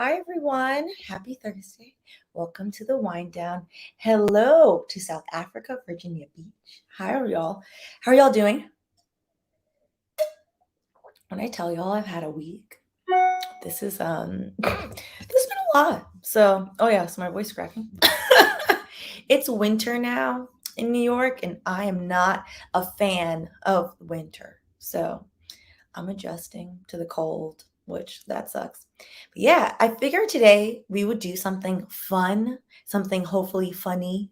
Hi, everyone. Happy Thursday. Welcome to the wind down. Hello to South Africa, Virginia Beach. How are y'all? How are y'all doing? When I tell y'all I've had a week, this is this has been a lot. So, so my voice cracking. It's winter now in New York, and I am not a fan of winter. So, I'm adjusting to the cold, which that sucks. But yeah, I figured today we would do something fun, something hopefully funny,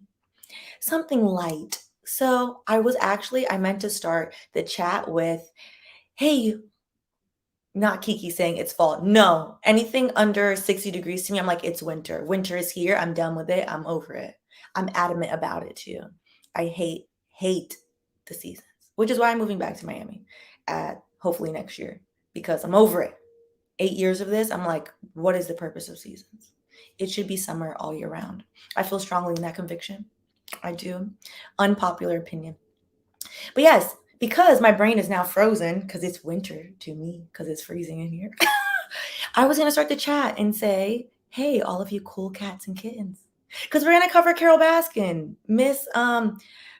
something light. So I meant to start the chat with, hey, not Kiki saying it's fall. No, anything under 60 degrees to me, I'm like, it's winter. Winter is here. I'm done with it. I'm over it. I'm adamant about it too. I hate the seasons, which is why I'm moving back to Miami at hopefully next year because I'm over it. 8 years of this, I'm like, what is the purpose of seasons? It should be summer all year round. I feel strongly in that conviction. I do. Unpopular opinion. But yes, because my brain is now frozen because it's winter to me because it's freezing in here. I was going to start the chat and say, hey, all of you cool cats and kittens. Because we're going to cover Carole Baskin, Miss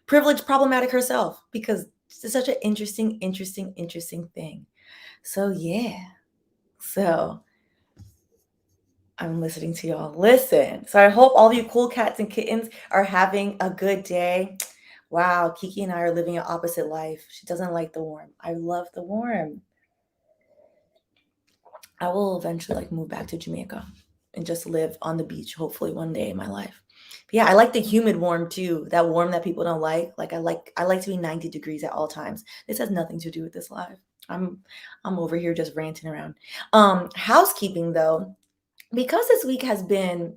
Privileged Problematic herself, because it's such an interesting thing. So, yeah. So, I'm listening to y'all. Listen. So, I hope all of you cool cats and kittens are having a good day. Wow, Kiki and I are living an opposite life. She doesn't like the warm. I love the warm. I will eventually move back to Jamaica and just live on the beach, hopefully one day in my life. But yeah, I like the humid warm too. That warm that people don't like. I like to be 90 degrees at all times. This has nothing to do with this live. I'm over here just ranting around. Housekeeping though, because this week has been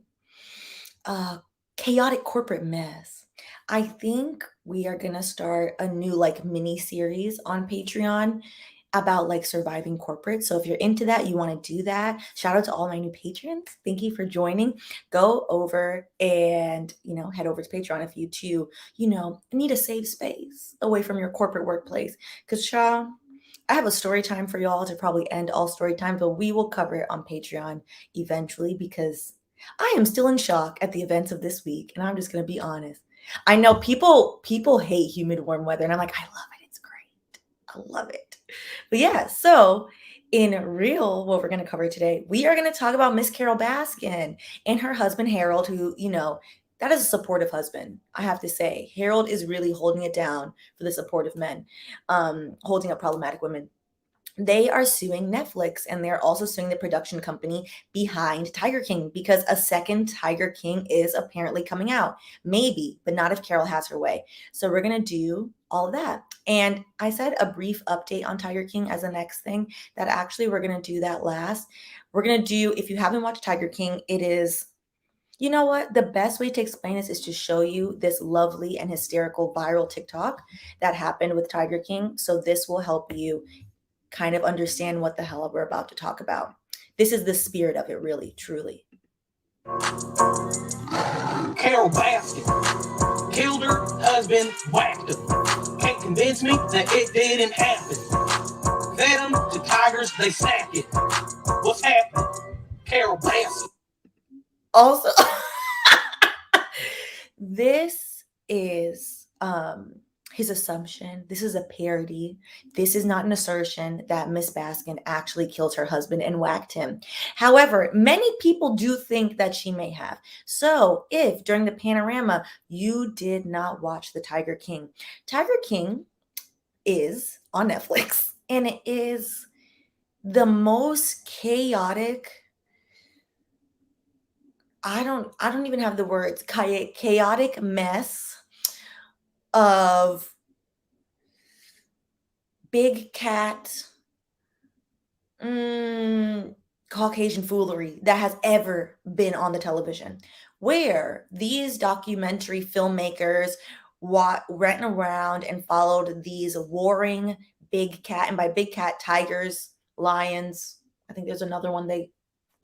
a chaotic corporate mess. I think we are gonna start a new mini series on Patreon about surviving corporate. So if you're into that, you want to do that. Shout out to all my new patrons. Thank you for joining. Go over and head over to Patreon if you too need a safe space away from your corporate workplace. Because I have a story time for y'all to probably end all story time, but we will cover it on Patreon eventually because I am still in shock at the events of this week, and I'm just gonna be honest. I know people hate humid warm weather, and I'm like, I love it. It's great. I love it. But yeah, so in real, what we're gonna cover today, we are gonna talk about Miss Carole Baskin and her husband Harold, who that is a supportive husband. I have to say, Harold is really holding it down for the supportive men, holding up problematic women. They are suing Netflix and they're also suing the production company behind Tiger King because a second Tiger King is apparently coming out. Maybe, but not if Carole has her way. So we're going to do all of that. And I said a brief update on Tiger King as the next thing that actually we're going to do that last. We're going to do, if you haven't watched Tiger King, it is, you know what? The best way to explain this is to show you this lovely and hysterical viral TikTok that happened with Tiger King. So this will help you kind of understand what the hell we're about to talk about. This is the spirit of it, really, truly. Carole Baskin killed her husband, whacked him. Can't convince me that it didn't happen. Fed them to tigers, they snapped it. What's happening? Carole Baskin. Also, this is his assumption. This is a parody. This is not an assertion that Miss Baskin actually killed her husband and whacked him. However, many people do think that she may have. So if during the panorama you did not watch the Tiger King is on Netflix, and it is the most chaotic, I don't even have the words, chaotic mess of big cat Caucasian foolery that has ever been on the television, where these documentary filmmakers ran around and followed these warring big cat, and by big cat, tigers, lions. I think there's another one they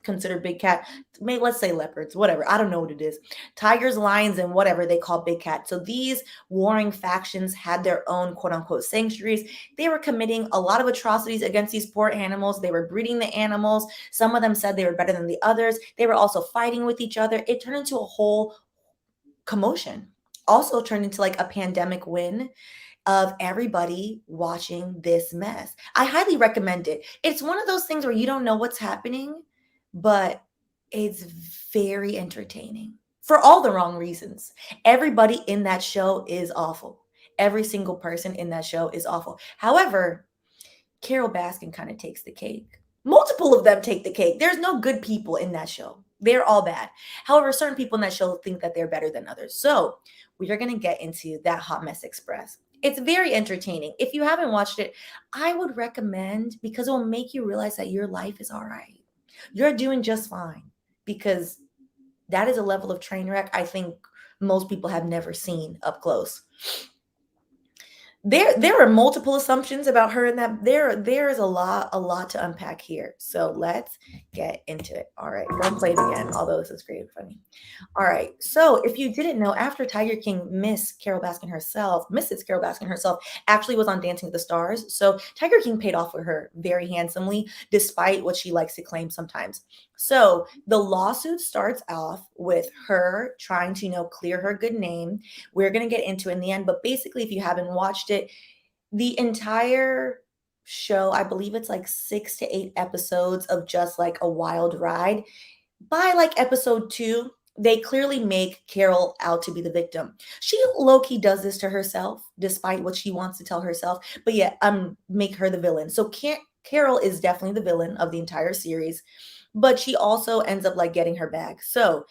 consider big cat. Maybe let's say leopards, whatever. I don't know what it is. Tigers, lions, and whatever they call big cat. So these warring factions had their own quote unquote sanctuaries. They were committing a lot of atrocities against these poor animals. They were breeding the animals. Some of them said they were better than the others. They were also fighting with each other. It turned into a whole commotion. Also turned into like a pandemic win of everybody watching this mess. I highly recommend it. It's one of those things where you don't know what's happening, but it's very entertaining for all the wrong reasons. Everybody in that show is awful. Every single person in that show is awful. However, Carole Baskin kind of takes the cake. Multiple of them take the cake. There's no good people in that show. They're all bad. However, certain people in that show think that they're better than others. So we are going to get into that Hot Mess Express. It's very entertaining. If you haven't watched it, I would recommend, because it will make you realize that your life is all right. You're doing just fine, because that is a level of train wreck I think most people have never seen up close. There are multiple assumptions about her, and that there is a lot to unpack here. So let's get into it. All right, don't play it again, although this is great and funny. All right, so if you didn't know, after Tiger King, Mrs. Carole Baskin herself actually was on Dancing with the Stars. So Tiger King paid off for her very handsomely, despite what she likes to claim sometimes. So the lawsuit starts off with her trying to, clear her good name. We're going to get into it in the end, but basically, if you haven't watched it, the entire show, I believe it's like 6 to 8 episodes of just like a wild ride. By like episode 2, they clearly make Carole out to be the victim. She low-key does this to herself, despite what she wants to tell herself, but yet make her the villain. So Carole is definitely the villain of the entire series, but she also ends up like getting her bag. So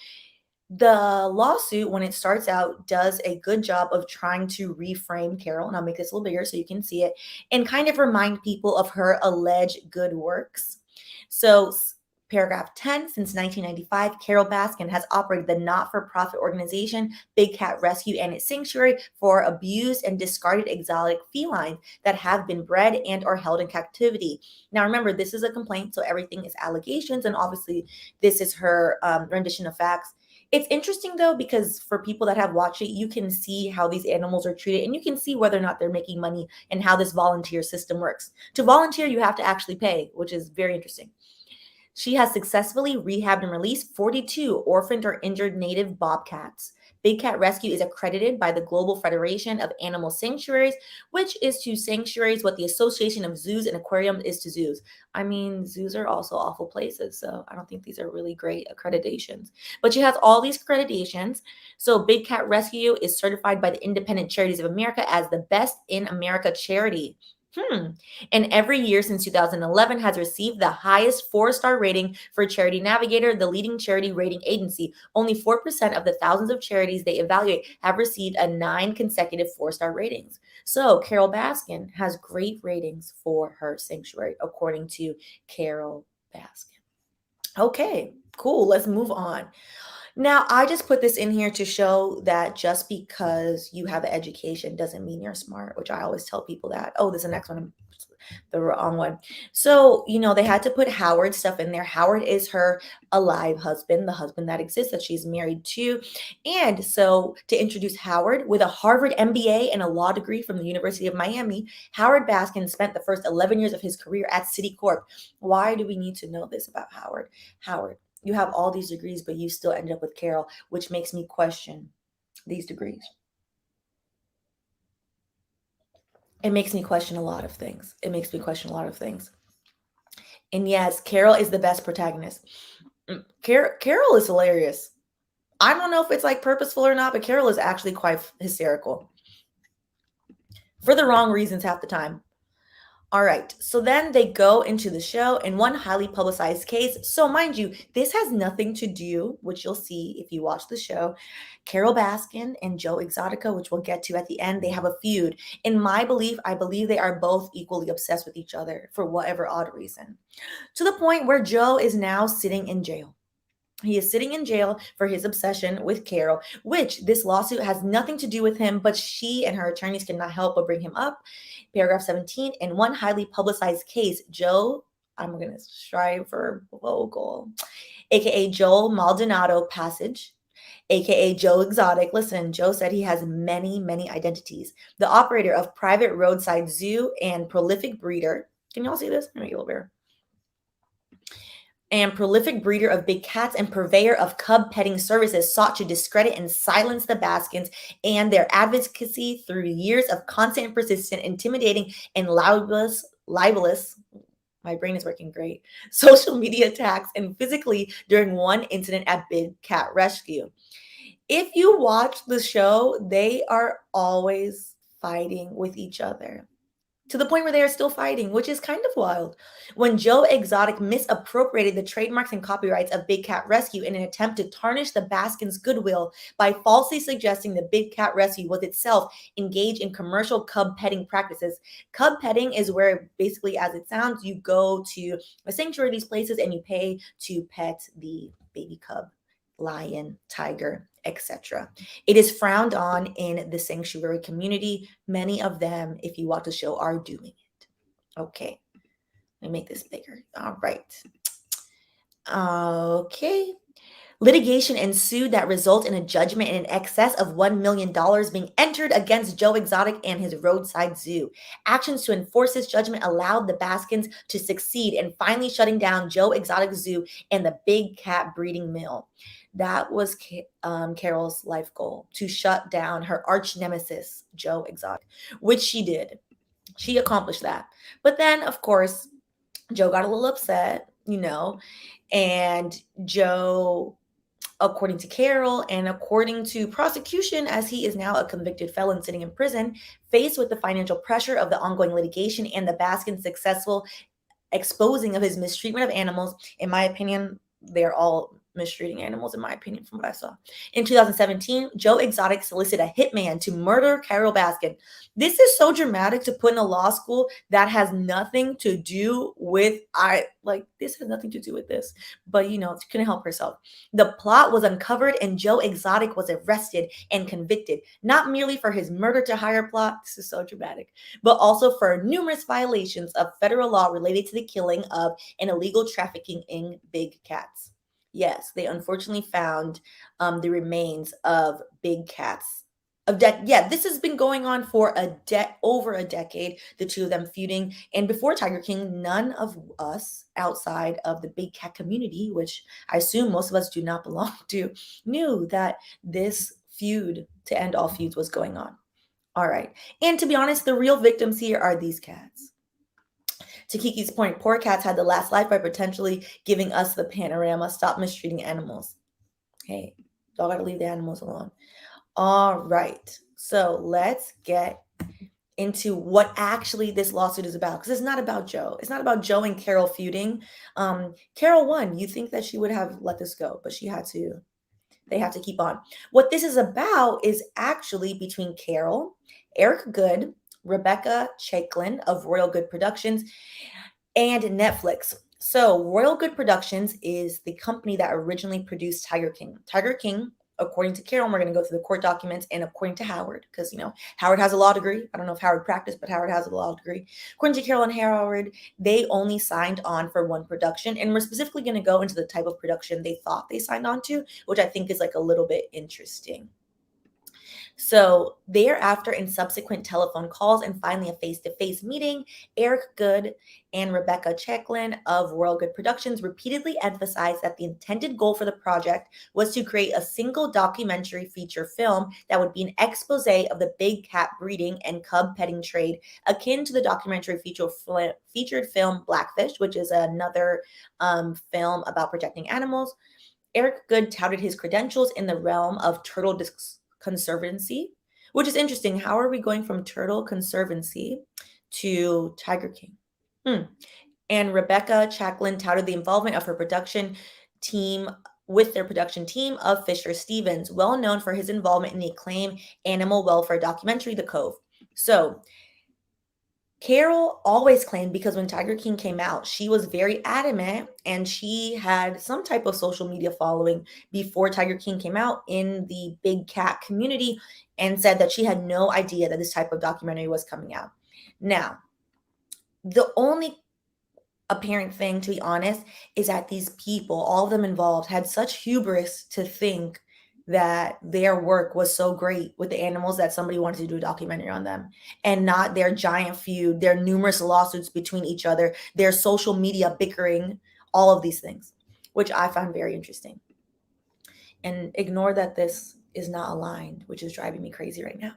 the lawsuit, when it starts out, does a good job of trying to reframe Carole, and I'll make this a little bigger so you can see it, and kind of remind people of her alleged good works. So paragraph 10, since 1995, Carole Baskin has operated the not-for-profit organization Big Cat Rescue and its sanctuary for abused and discarded exotic felines that have been bred and or held in captivity. Now, remember, this is a complaint, so everything is allegations, and obviously this is her rendition of facts. It's interesting, though, because for people that have watched it, you can see how these animals are treated, and you can see whether or not they're making money and how this volunteer system works. To volunteer, you have to actually pay, which is very interesting. She has successfully rehabbed and released 42 orphaned or injured native bobcats. Big Cat Rescue is accredited by the Global Federation of Animal Sanctuaries, which is to sanctuaries what the Association of Zoos and Aquariums is to zoos. I mean, zoos are also awful places, so I don't think these are really great accreditations. But she has all these accreditations. So Big Cat Rescue is certified by the Independent Charities of America as the Best in America charity. And every year since 2011 has received the highest 4-star rating for Charity Navigator, the leading charity rating agency. Only 4% of the thousands of charities they evaluate have received a 9 consecutive 4-star ratings. So Carole Baskin has great ratings for her sanctuary, according to Carole Baskin. Okay, cool. Let's move on. Now, I just put this in here to show that just because you have an education doesn't mean you're smart, which I always tell people that. Oh, this is the next one. The wrong one. So, they had to put Howard stuff in there. Howard is her alive husband, the husband that exists that she's married to. And so to introduce Howard, with a Harvard MBA and a law degree from the University of Miami, Howard Baskin spent the first 11 years of his career at Citicorp. Why do we need to know this about Howard? Howard, you have all these degrees, but you still end up with Carole, which makes me question these degrees. It makes me question a lot of things. And yes, Carole is the best protagonist. Carole is hilarious. I don't know if it's like purposeful or not, but Carole is actually quite hysterical. For the wrong reasons half the time. All right, so then they go into the show in one highly publicized case. So mind you, this has nothing to do, which you'll see if you watch the show, Carole Baskin and Joe Exotica, which we'll get to at the end. They have a feud. In my belief, I believe they are both equally obsessed with each other for whatever odd reason, to the point where Joe is now sitting in jail. He is sitting in jail for his obsession with Carole, which this lawsuit has nothing to do with him, but she and her attorneys cannot help but bring him up. Paragraph 17, in one highly publicized case, Joe I'm going to strive for vocal, aka Joel Maldonado Passage, aka Joe Exotic. Listen, Joe said he has many, many identities. The operator of private roadside zoo and prolific breeder. Can y'all see this? Let me get a little bit. And prolific breeder of big cats and purveyor of cub petting services sought to discredit and silence the Baskins and their advocacy through years of constant and persistent, intimidating, and libelous, my brain is working great, social media attacks, and physically during one incident at Big Cat Rescue. If you watch the show, they are always fighting with each other, to the point where they are still fighting, which is kind of wild. When Joe Exotic misappropriated the trademarks and copyrights of Big Cat Rescue in an attempt to tarnish the Baskins' goodwill by falsely suggesting the Big Cat Rescue was itself engaged in commercial cub petting practices. Cub petting is where, basically, as it sounds, you go to a sanctuary, these places, and you pay to pet the baby cub, lion, tiger, etc. It is frowned on in the sanctuary community. Many of them, if you watch the show, are doing it. Okay, let me make this bigger. All right. Okay. Litigation ensued that result in a judgment in excess of $1 million being entered against Joe Exotic and his roadside zoo. Actions to enforce this judgment allowed the Baskins to succeed in finally shutting down Joe Exotic Zoo and the Big Cat Breeding Mill. That was Carole's life goal, to shut down her arch nemesis, Joe Exotic, which she did. She accomplished that. But then, of course, Joe got a little upset, and Joe, according to Carole and according to prosecution, as he is now a convicted felon sitting in prison, faced with the financial pressure of the ongoing litigation and the Baskin successful exposing of his mistreatment of animals, in my opinion, they're all mistreating animals, in my opinion, from what I saw. In 2017, Joe Exotic solicited a hitman to murder Carole Baskin. This is so dramatic to put in a law school that has nothing to do with, this has nothing to do with this, but she couldn't help herself. The plot was uncovered and Joe Exotic was arrested and convicted, not merely for his murder to hire plot, this is so dramatic, but also for numerous violations of federal law related to the killing of and illegal trafficking in big cats. Yes, they unfortunately found the remains of big cats. This has been going on for over a decade, the two of them feuding. And before Tiger King, none of us outside of the big cat community, which I assume most of us do not belong to, knew that this feud to end all feuds was going on. All right. And to be honest, the real victims here are these cats. To Kiki's point, poor cats had the last life by potentially giving us the panorama. Stop mistreating animals. Hey, y'all gotta leave the animals alone. All right, so let's get into what actually this lawsuit is about, because it's not about Joe. It's not about Joe and Carole feuding. Carole won. You think that she would have let this go, but they have to keep on. What this is about is actually between Carole, Eric Good, Rebecca Chaiklin of Royal Good Productions, and Netflix. So Royal Good Productions is the company that originally produced Tiger King. Tiger King, according to Carole, we're going to go through the court documents, and according to Howard, because, Howard has a law degree. I don't know if Howard practiced, but Howard has a law degree. According to Carole and Howard, they only signed on for one production, and we're specifically going to go into the type of production they thought they signed on to, which I think is a little bit interesting. So thereafter, in subsequent telephone calls and finally a face-to-face meeting, Eric Good and Rebecca Chaiklin of Royal Good Productions repeatedly emphasized that the intended goal for the project was to create a single documentary feature film that would be an expose of the big cat breeding and cub petting trade, akin to the documentary featured film Blackfish, which is another film about protecting animals. Eric Good touted his credentials in the realm of turtle conservancy, which is interesting. How are we going from turtle conservancy to Tiger King? And Rebecca Chaiklin touted the involvement of her production team with their production team of Fisher Stevens, well known for his involvement in the acclaimed animal welfare documentary, The Cove. So Carole always claimed, because when Tiger King came out, she was very adamant, and she had some type of social media following before Tiger King came out in the big cat community, and said that she had no idea that this type of documentary was coming out. Now, the only apparent thing, to be honest, is that these people, all of them involved, had such hubris to think that their work was so great with the animals that somebody wanted to do a documentary on them, and not their giant feud, their numerous lawsuits between each other, their social media bickering, all of these things, which I found very interesting. And ignore that this is not aligned, which is driving me crazy right now.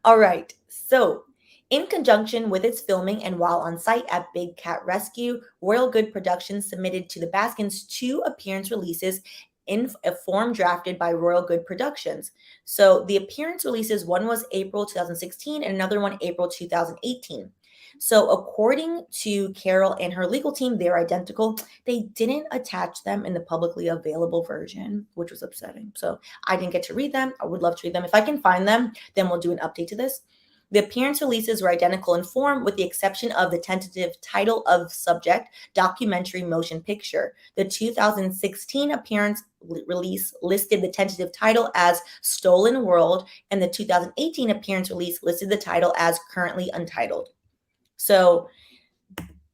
All right. So, in conjunction with its filming and while on site at Big Cat Rescue, Royal Good Productions submitted to the Baskins 2 appearance releases in a form drafted by Royal Good Productions. So, the appearance releases, one was April 2016 and another one April 2018. So, according to Carole and her legal team, they're identical. They didn't attach them in the publicly available version, which was upsetting. So, I didn't get to read them. I would love to read them. If I can find them, then we'll do an update to this. The appearance releases were identical in form, with the exception of the tentative title of subject, documentary motion picture. The 2016 appearance release listed the tentative title as Stolen World, and the 2018 appearance release listed the title as currently untitled. So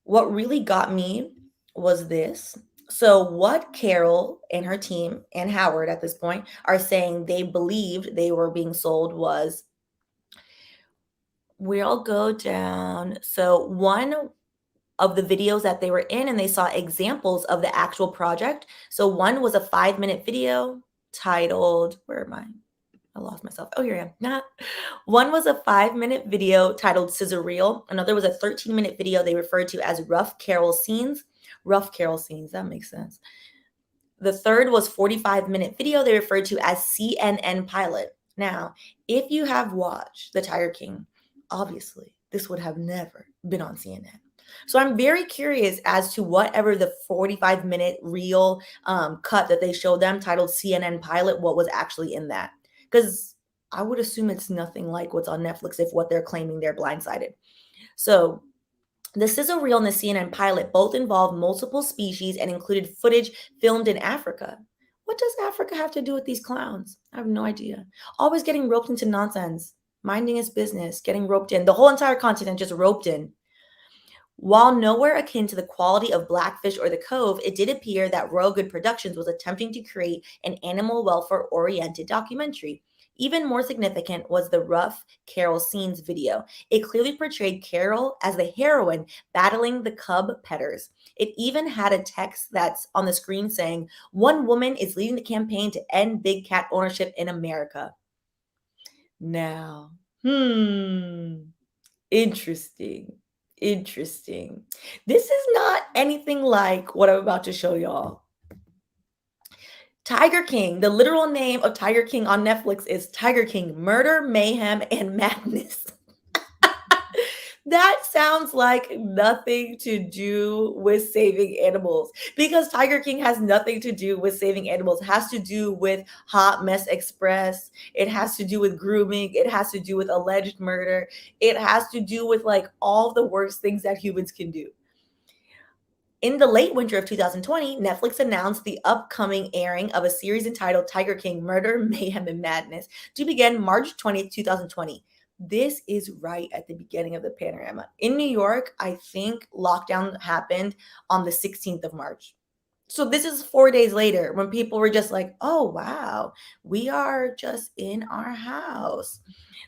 what really got me was this. So what Carole and her team and Howard at this point are saying they believed they were being sold was, we'll go down. So one of the videos that they were in, and they saw examples of the actual project. So one was a 5-minute video titled, where am I lost myself. Oh, here I am. Nah. One was a 5-minute video titled Scissor Reel. Another was a 13-minute video they referred to as Rough Carole Scenes. Rough Carole Scenes, that makes sense. The third was 45-minute video they referred to as CNN Pilot. Now, if you have watched The Tiger King, obviously this would have never been on CNN. So I'm very curious as to whatever the 45-minute reel cut that they showed them titled CNN Pilot, what was actually in that. Because I would assume it's nothing like what's on Netflix if what they're claiming they're blindsided. So the Scissor Reel and the CNN Pilot both involved multiple species and included footage filmed in Africa. What does Africa have to do with these clowns? I have no idea. Always getting roped into nonsense, minding his business, getting roped in. The whole entire continent just roped in. While nowhere akin to the quality of Blackfish or The Cove, it did appear that Royal Good Productions was attempting to create an animal welfare-oriented documentary. Even more significant was the Rough Carole Scenes video. It clearly portrayed Carole as the heroine battling the cub petters. It even had a text that's on the screen saying, "One woman is leading the campaign to end big cat ownership in America." Now, interesting. Interesting. This is not anything like what I'm about to show y'all. Tiger King, the literal name of Tiger King on Netflix is Tiger King: Murder, Mayhem, and Madness. That sounds like nothing to do with saving animals, because Tiger King has nothing to do with saving animals. It has to do with Hot Mess Express. It has to do with grooming. It has to do with alleged murder. It has to do with like all the worst things that humans can do. In the late winter of 2020, Netflix announced the upcoming airing of a series entitled Tiger King: Murder, Mayhem, and Madness to begin March 20th, 2020. This is right at the beginning of the panorama. In New York, I think lockdown happened on the 16th of March. So this is 4 days later when people were just like, oh, wow, we are just in our house.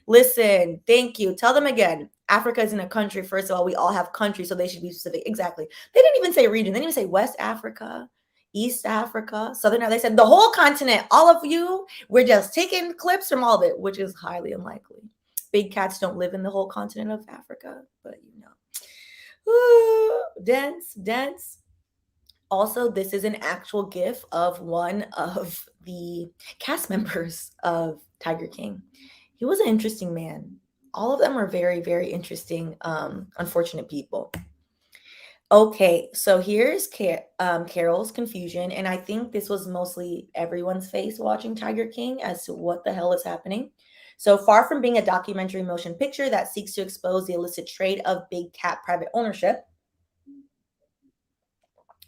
Listen, thank you. Tell them again. Africa isn't a country. First of all, we all have countries, so they should be specific. Exactly. They didn't even say region. They didn't even say West Africa, East Africa, Southern Africa. They said the whole continent, all of you. We're just taking clips from all of it, which is highly unlikely. Big cats don't live in the whole continent of Africa, but you know. Ooh, dense. Also, this is an actual GIF of one of the cast members of Tiger King. He was an interesting man. All of them are very, very interesting, unfortunate people. Okay, so here's Carole's confusion, and I think this was mostly everyone's face watching Tiger King as to what the hell is happening. So far from being a documentary motion picture that seeks to expose the illicit trade of big cat private ownership,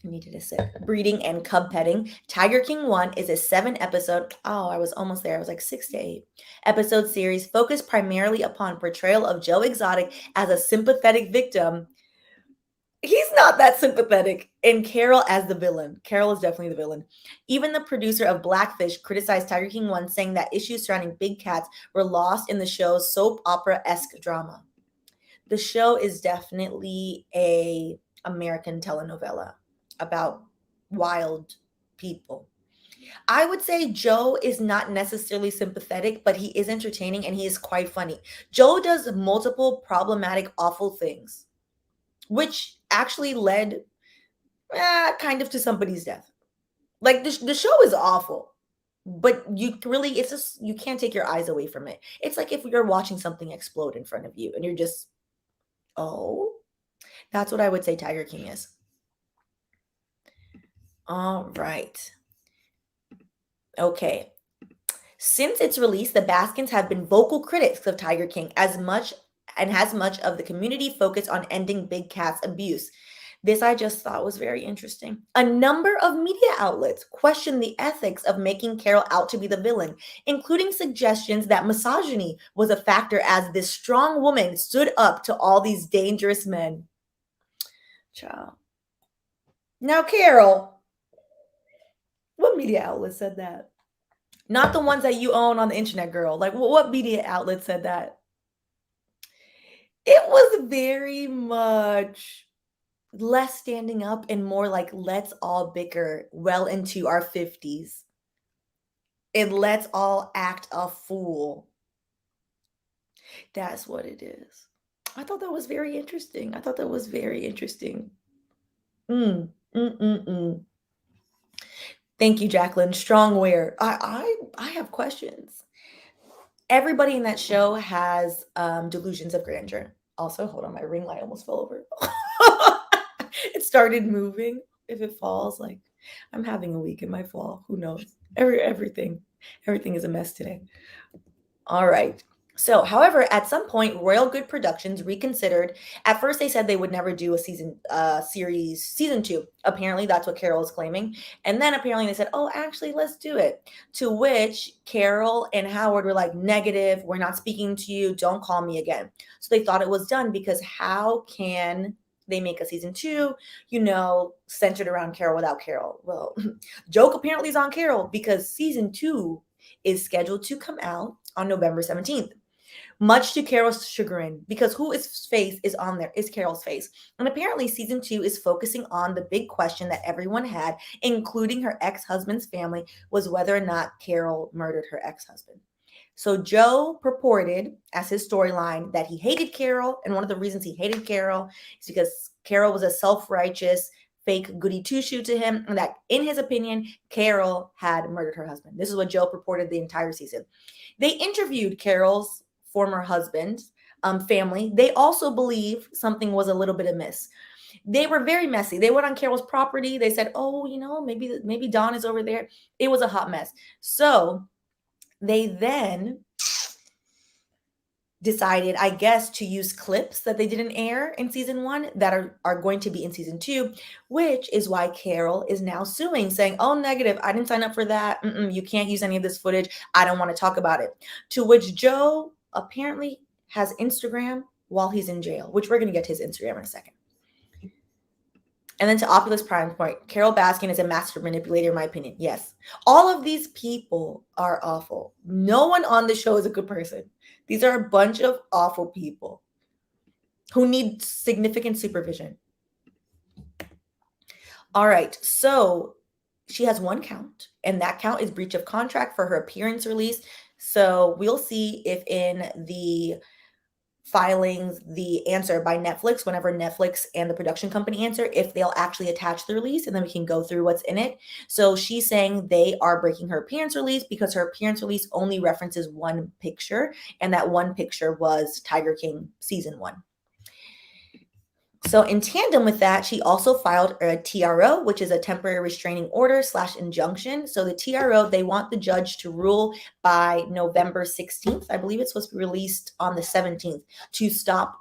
needed a sip, breeding and cub petting, Tiger King 1 is a 7-episode, I was almost there, I was like 6 to 8 episode series focused primarily upon portrayal of Joe Exotic as a sympathetic victim. He's not that sympathetic. And Carole as the villain. Carole is definitely the villain. Even the producer of Blackfish criticized Tiger King once, saying that issues surrounding big cats were lost in the show's soap opera-esque drama. The show is definitely a American telenovela about wild people. I would say Joe is not necessarily sympathetic, but he is entertaining and he is quite funny. Joe does multiple problematic, awful things, which actually led kind of to somebody's death. Like the show is awful, but it's just, you can't take your eyes away from it. It's like if you're watching something explode in front of you and you're just, oh, that's what I would say Tiger King is. All right. Okay. Since its release, the Baskins have been vocal critics of Tiger King as much of the community focused on ending big cat's abuse. This I just thought was very interesting. A number of media outlets questioned the ethics of making Carole out to be the villain, including suggestions that misogyny was a factor as this strong woman stood up to all these dangerous men. Child. Now, Carole, what media outlet said that? Not the ones that you own on the internet, girl. Like, what media outlet said that? It was very much less standing up and more like, let's all bicker well into our 50s. And let's all act a fool. That's what it is. I thought that was very interesting. Thank you, Jacqueline. Strong wear. I have questions. Everybody in that show has delusions of grandeur. Also, hold on, my ring light almost fell over. It started moving. If it falls, like I'm having a week, it might fall. Who knows? Everything is a mess today. All right. So, however, at some point, Royal Good Productions reconsidered. At first, they said they would never do a season 2. Apparently, that's what Carole is claiming. And then apparently they said, oh, actually, let's do it. To which Carole and Howard were like, negative, we're not speaking to you, don't call me again. So they thought it was done because how can they make a season 2, centered around Carole without Carole? Well, joke apparently is on Carole because season 2 is scheduled to come out on November 17th. Much to Carole's chagrin, because whose face is on there is Carole's face. And apparently season 2 is focusing on the big question that everyone had, including her ex-husband's family, was whether or not Carole murdered her ex-husband. So Joe purported as his storyline that he hated Carole, and one of the reasons he hated Carole is because Carole was a self-righteous, fake goody two-shoe to him, and that, in his opinion, Carole had murdered her husband. This is what Joe purported the entire season. They interviewed Carole's former husband's family. They also believe something was a little bit amiss. They were very messy. They went on Carole's property. They said, oh, maybe Don is over there. It was a hot mess. So they then decided, I guess, to use clips that they didn't air in season 1 that are going to be in season 2, which is why Carole is now suing, saying, oh, negative, I didn't sign up for that. You can't use any of this footage. I don't want to talk about it. To which Joe apparently has Instagram while he's in jail, which we're going to get to his Instagram in a second. And then to Opulus Prime point, Carole Baskin is a master manipulator, in my opinion. Yes. All of these people are awful. No one on the show is a good person. These are a bunch of awful people who need significant supervision. All right. So she has one count, and that count is breach of contract for her appearance release. So we'll see if in the filings, the answer by Netflix, whenever Netflix and the production company answer, if they'll actually attach the release, and then we can go through what's in it. So she's saying they are breaking her appearance release because her appearance release only references one picture, and that one picture was Tiger King season 1. So in tandem with that, she also filed a TRO, which is a temporary restraining order / injunction. So the TRO, they want the judge to rule by November 16th. I believe it's supposed to be released on the 17th to stop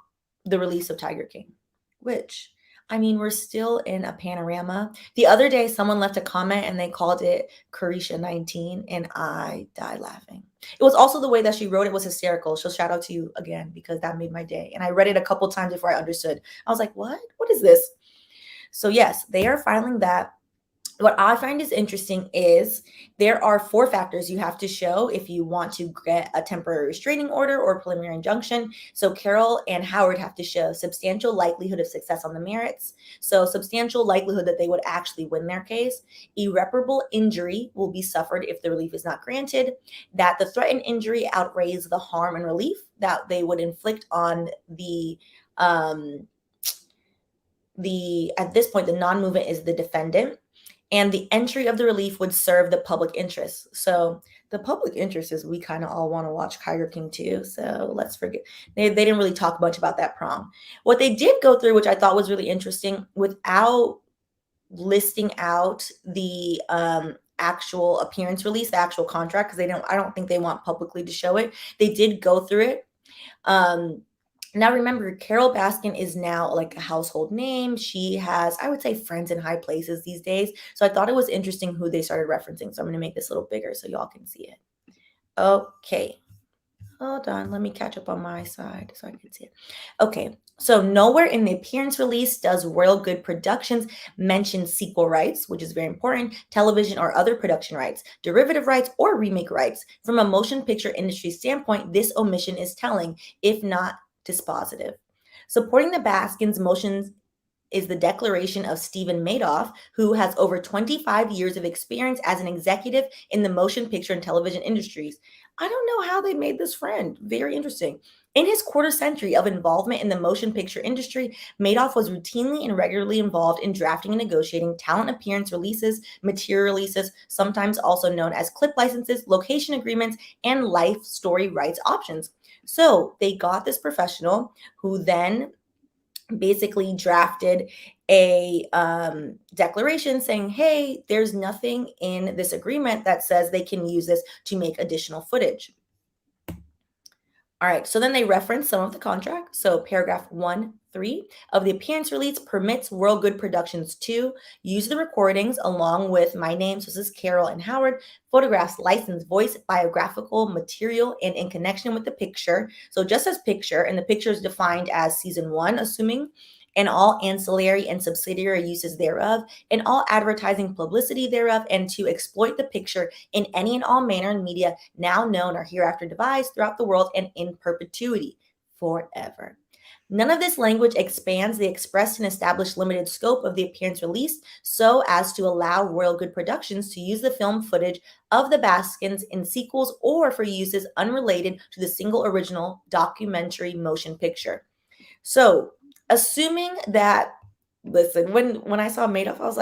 the release of Tiger King, which, I mean, we're still in a panorama. The other day, someone left a comment and they called it Carisha 19, and I died laughing. It was also the way that she wrote it was hysterical. So shout out to you again, because that made my day. And I read it a couple times before I understood. I was like, what? What is this? So yes, they are filing that. What I find is interesting is there are 4 factors you have to show if you want to get a temporary restraining order or preliminary injunction. So Carole and Howard have to show substantial likelihood of success on the merits. So substantial likelihood that they would actually win their case. Irreparable injury will be suffered if the relief is not granted. That the threatened injury outweighs the harm and relief that they would inflict on at this point, the non-movement is the defendant, and the entry of the relief would serve the public interest. So the public interest is we kind of all want to watch Tiger King 2. So let's forget. They didn't really talk much about that prong. What they did go through, which I thought was really interesting, without listing out the actual appearance release, the actual contract, because I don't think they want publicly to show it. They did go through it. Now remember, Carole Baskin is now like a household name. She has, I would say, friends in high places these days. So I thought it was interesting who they started referencing. So I'm going to make this a little bigger so y'all can see it. Okay. Hold on. Let me catch up on my side so I can see it. Okay. So nowhere in the appearance release does Royal Good Productions mention sequel rights, which is very important, television or other production rights, derivative rights, or remake rights. From a motion picture industry standpoint, this omission is telling, if not dispositive. Supporting the Baskins' motions is the declaration of Stephen Madoff, who has over 25 years of experience as an executive in the motion picture and television industries. I don't know how they made this friend. Very interesting. In his quarter century of involvement in the motion picture industry, Madoff was routinely and regularly involved in drafting and negotiating talent appearance releases, material releases, sometimes also known as clip licenses, location agreements, and life story rights options. So they got this professional who then basically drafted a declaration saying, hey, there's nothing in this agreement that says they can use this to make additional footage. All right, so then they reference some of the contract. So paragraph 1.3 of the appearance release permits World Good Productions to use the recordings along with my name, so this is Carole and Howard, photographs, license, voice, biographical material, and in connection with the picture. So just as picture, and the picture is defined as season 1, assuming, and all ancillary and subsidiary uses thereof, and all advertising publicity thereof, and to exploit the picture in any and all manner and media now known or hereafter devised throughout the world and in perpetuity, forever. None of this language expands the expressed and established limited scope of the appearance release so as to allow Royal Good Productions to use the film footage of the Baskins in sequels or for uses unrelated to the single original documentary motion picture. So assuming that, listen, when I saw Madoff, I was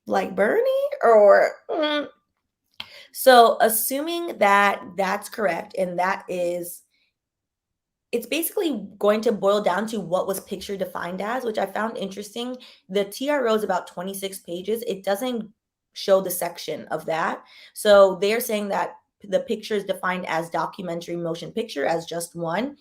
like Bernie or so assuming that that's correct, and that is, it's basically going to boil down to what was picture defined as, which I found interesting. The TRO is about 26 pages. It doesn't show the section of that. So they're saying that the picture is defined as documentary motion picture as just one.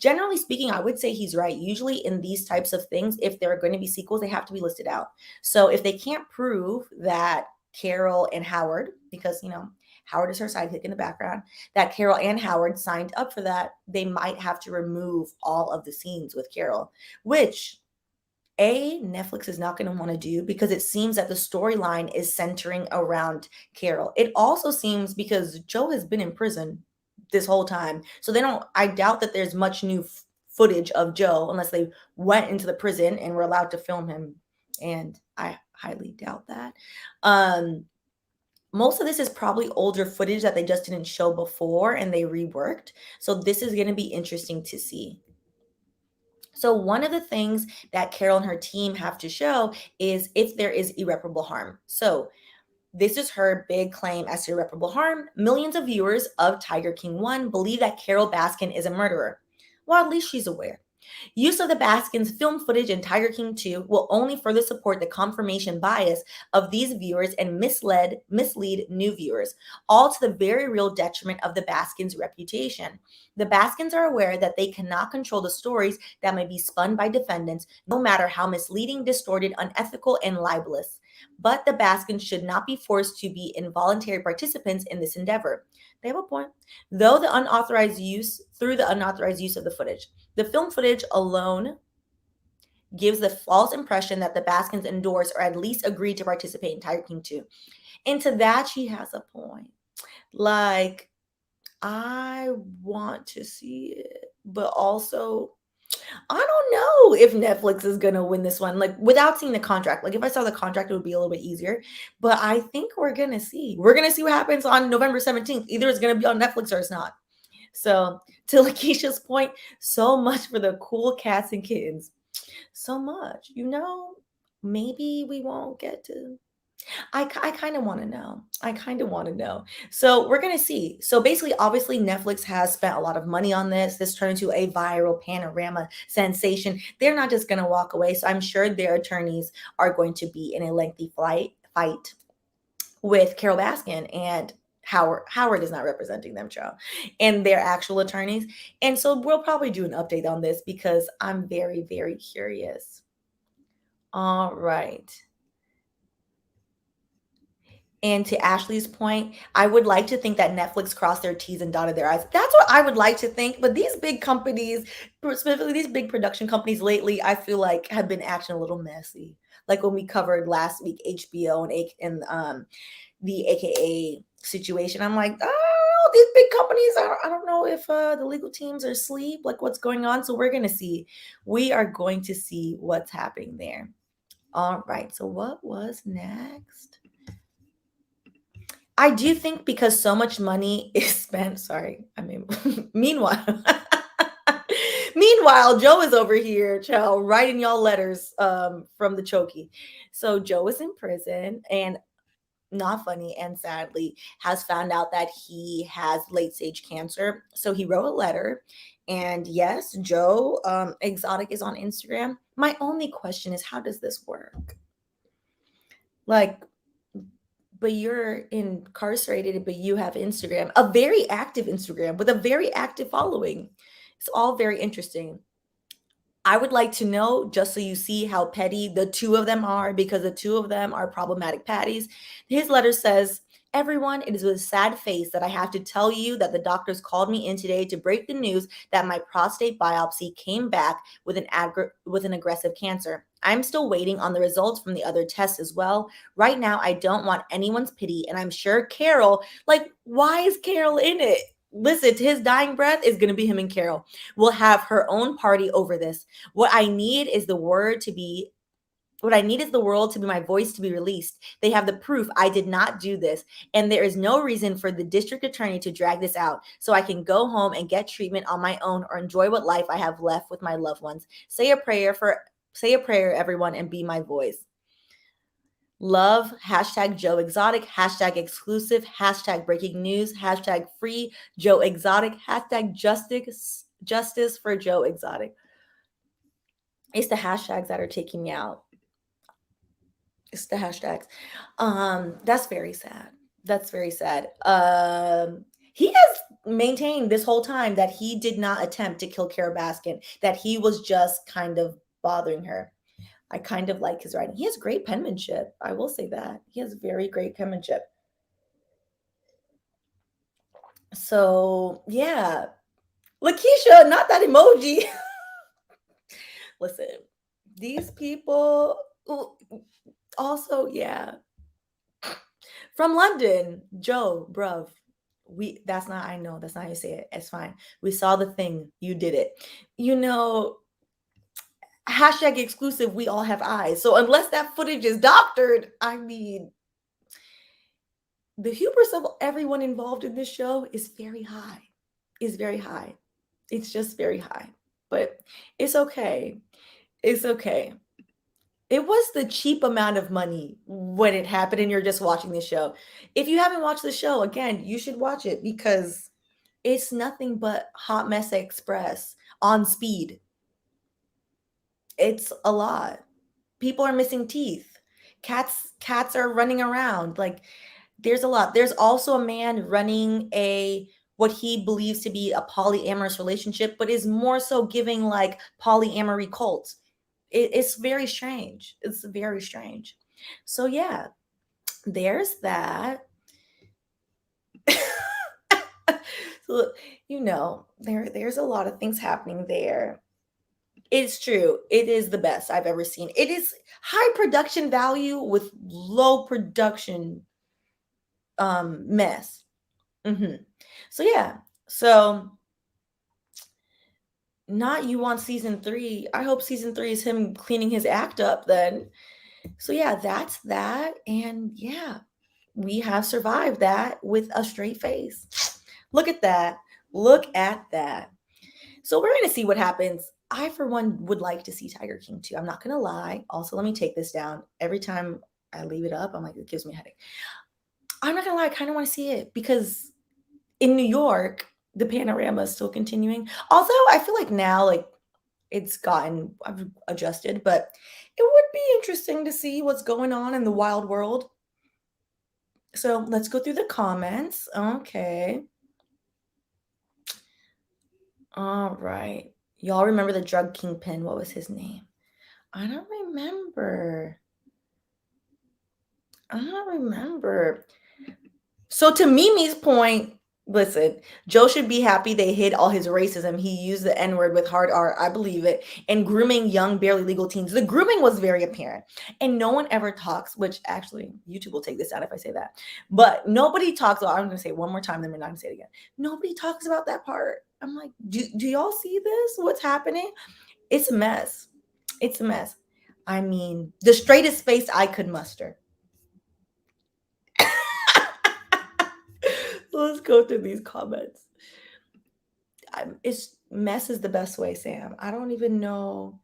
Generally speaking, I would say he's right. Usually in these types of things, if there are going to be sequels, they have to be listed out. So if they can't prove that Carole and Howard, because, Howard is her sidekick in the background, that Carole and Howard signed up for that, they might have to remove all of the scenes with Carole, which Netflix is not going to want to do because it seems that the storyline is centering around Carole. It also seems because Joe has been in prison this whole time. So I doubt that there's much new footage of Joe unless they went into the prison and were allowed to film him. And I highly doubt that. Most of this is probably older footage that they just didn't show before and they reworked. So this is going to be interesting to see. So one of the things that Carole and her team have to show is if there is irreparable harm. So this is her big claim as to irreparable harm. Millions of viewers of Tiger King 1 believe that Carole Baskin is a murderer. Well, at least she's aware. Use of the Baskins' film footage in Tiger King 2 will only further support the confirmation bias of these viewers and mislead new viewers, all to the very real detriment of the Baskins' reputation. The Baskins are aware that they cannot control the stories that may be spun by defendants, no matter how misleading, distorted, unethical, and libelous. But the Baskins should not be forced to be involuntary participants in this endeavor. They have a point. Through the unauthorized use of the footage. The film footage alone gives the false impression that the Baskins endorse or at least agreed to participate in Tiger King 2. And to that, she has a point. Like, I want to see it, but also I don't know if Netflix is gonna win this one. Like without seeing the contract. Like if I saw the contract, it would be a little bit easier. But I think we're gonna see. We're gonna see what happens on November 17th. Either it's gonna be on Netflix or it's not. So to Lakeisha's point, so much for the cool cats and kittens. So much. Maybe we won't get to I kind of want to know. I kind of want to know. So we're going to see. So basically, obviously, Netflix has spent a lot of money on this. This turned into a viral panorama sensation. They're not just going to walk away. So I'm sure their attorneys are going to be in a lengthy fight with Carole Baskin and Howard. Howard is not representing them, child, and their actual attorneys. And so we'll probably do an update on this because I'm very, very curious. All right. And to Ashley's point, I would like to think that Netflix crossed their T's and dotted their I's. That's what I would like to think. But these big companies, specifically these big production companies lately, I feel like have been acting a little messy. Like when we covered last week HBO and the AKA situation. I'm like, oh, these big companies, I don't know if the legal teams are asleep, like what's going on. So we're going to see. We are going to see what's happening there. All right. So what was next? I do think because so much money is spent, sorry, I mean, meanwhile, meanwhile, Joe is over here, child, writing y'all letters from the Chokey. So Joe is in prison and not funny and sadly has found out that he has late stage cancer. So he wrote a letter. And yes, Joe Exotic is on Instagram. My only question is, how does this work? Like, but you're incarcerated, but you have Instagram, a very active Instagram with a very active following. It's all very interesting. I would like to know, just so you see how petty the two of them are, because the two of them are problematic patties. His letter says, everyone, it is with a sad face that I have to tell you that the doctors called me in today to break the news that my prostate biopsy came back with an aggressive cancer. I'm still waiting on the results from the other tests as well. Right now, I don't want anyone's pity, and I'm sure Carole, like, why is Carole in it? Listen, to his dying breath is going to be him and Carole. Will have her own party over this. What I need is the world to be my voice to be released. They have the proof I did not do this, and there is no reason for the district attorney to drag this out, so I can go home and get treatment on my own or enjoy what life I have left with my loved ones. Say a prayer, everyone, and be my voice. Love, hashtag Joe Exotic, hashtag exclusive, hashtag breaking news, hashtag free Joe Exotic, hashtag justice for Joe Exotic. It's the hashtags that are taking me out. It's the hashtags. That's very sad. That's very sad. He has maintained this whole time that he did not attempt to kill Carole Baskin, that he was just kind of bothering her. I kind of like his writing. He has great penmanship. I will say that. He has very great penmanship. So, yeah. Lakeisha, not that emoji. Listen, these people also, yeah. From London, Joe, bruv. I know that's not how you say it. It's fine. We saw the thing. You did it. Hashtag exclusive, we all have eyes. So unless that footage is doctored, I mean, the hubris of everyone involved in this show is very high. Is very high. It's just very high. But it's okay. It's okay. It was the cheap amount of money when it happened and you're just watching the show. If you haven't watched the show, again, you should watch it because it's nothing but Hot Mess Express on speed. It's a lot. People are missing teeth. Cats are running around. Like there's a lot. There's also a man running what he believes to be a polyamorous relationship, but is more so giving like polyamory cults. It's very strange. It's very strange. So yeah, there's that. So there's a lot of things happening there. It's true. It is the best I've ever seen. It is high production value with low production mess. So yeah. So not you want season 3. I hope season 3 is him cleaning his act up then. So yeah, that's that. And yeah, we have survived that with a straight face. Look at that. Look at that. So we're going to see what happens. I, for one, would like to see Tiger King 2. I'm not going to lie. Also, let me take this down. Every time I leave it up, I'm like, it gives me a headache. I'm not going to lie. I kind of want to see it because in New York, the panorama is still continuing. Although I feel like now, like, I've adjusted, but it would be interesting to see what's going on in the wild world. So let's go through the comments. Okay. All right. Y'all remember the drug kingpin? What was his name? I don't remember. So to Mimi's point, listen, Joe should be happy they hid all his racism. He used the N-word with hard R, I believe it, and grooming young, barely legal teens. The grooming was very apparent. And no one ever talks, which actually, YouTube will take this out if I say that. But nobody talks about, I'm going to say it one more time, then we're not going to say it again. Nobody talks about that part. I'm like, do y'all see this? What's happening? It's a mess. It's a mess. I mean, the straightest face I could muster. Let's go through these comments. It's mess is the best way, Sam. I don't even know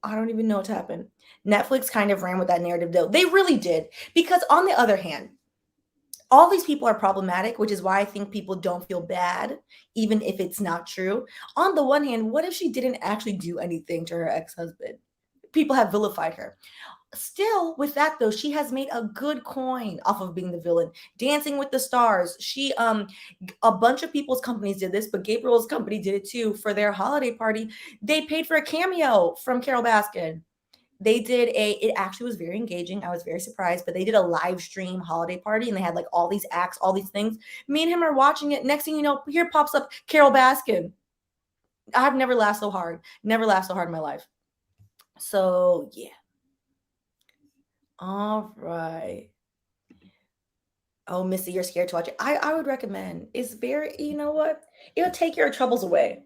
what happened. Netflix kind of ran with that narrative though. They really did. Because on the other hand, all these people are problematic, which is why I think people don't feel bad, even if it's not true. On the one hand, what if she didn't actually do anything to her ex-husband? People have vilified her. Still, with that though, she has made a good coin off of being the villain. Dancing with the Stars. She a bunch of people's companies did this, but Gabriel's company did it too for their holiday party. They paid for a cameo from Carole Baskin. They did it actually was very engaging. I was very surprised, but they did a live stream holiday party and they had like all these acts, all these things. Me and him are watching it. Next thing you know, here pops up Carole Baskin. I've never laughed so hard. Never laughed so hard in my life. So yeah. All right. Oh, Missy, you're scared to watch it. I would recommend. It's very, you know what? It'll take your troubles away.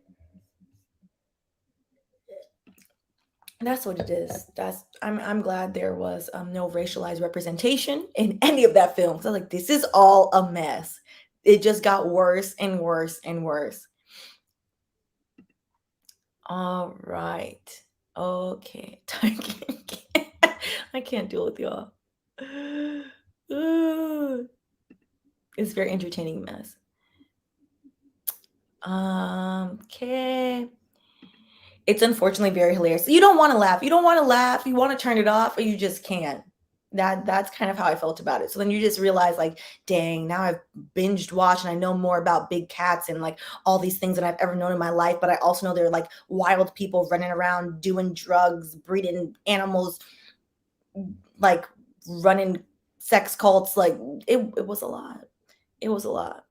That's what it is. I'm glad there was no racialized representation in any of that film. So like this is all a mess. It just got worse and worse and worse. All right. Okay. I can't deal with y'all. It's a very entertaining mess. Okay. It's unfortunately very hilarious. You don't want to laugh. You don't want to laugh. You want to turn it off, or you just can't. That's kind of how I felt about it. So then you just realize, like, dang, now I've binged watched and I know more about big cats and like all these things than I've ever known in my life. But I also know they're like wild people running around doing drugs, breeding animals, like running sex cults. Like it was a lot. It was a lot.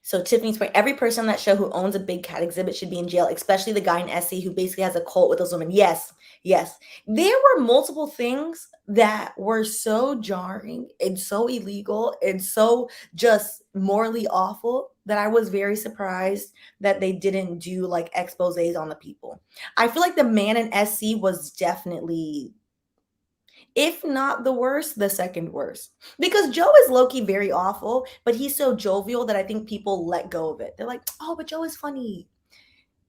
So Tiffany's point, every person on that show who owns a big cat exhibit should be in jail, especially the guy in SC who basically has a cult with those women. Yes, yes. There were multiple things that were so jarring and so illegal and so just morally awful that I was very surprised that they didn't do like exposés on the people. I feel like the man in SC was definitely, if not the worst, the second worst. Because Joe is low-key very awful, but he's so jovial that I think people let go of it. They're like, oh, but Joe is funny.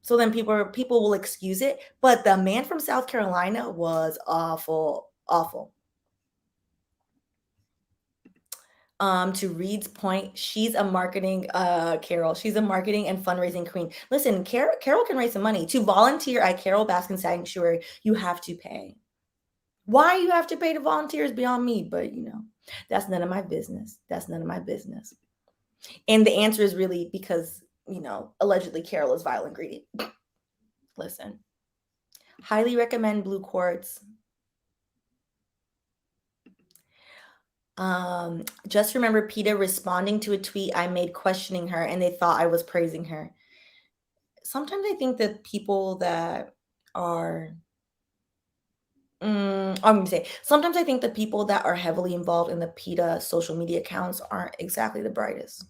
So then people will excuse it. But the man from South Carolina was awful, awful. To Reed's point, she's a marketing, Carole. She's a marketing and fundraising queen. Listen, Carole can raise some money. To volunteer at Carole Baskin Sanctuary, you have to pay. Why you have to pay to volunteer is beyond me, but you know, that's none of my business. That's none of my business. And the answer is really because, you know, allegedly Carole is violent greedy. Listen, highly recommend Blue Quartz. Just remember PETA responding to a tweet I made questioning her and they thought I was praising her. sometimes I think that people that are I'm gonna say sometimes I think the people that are heavily involved in the PETA social media accounts aren't exactly the brightest.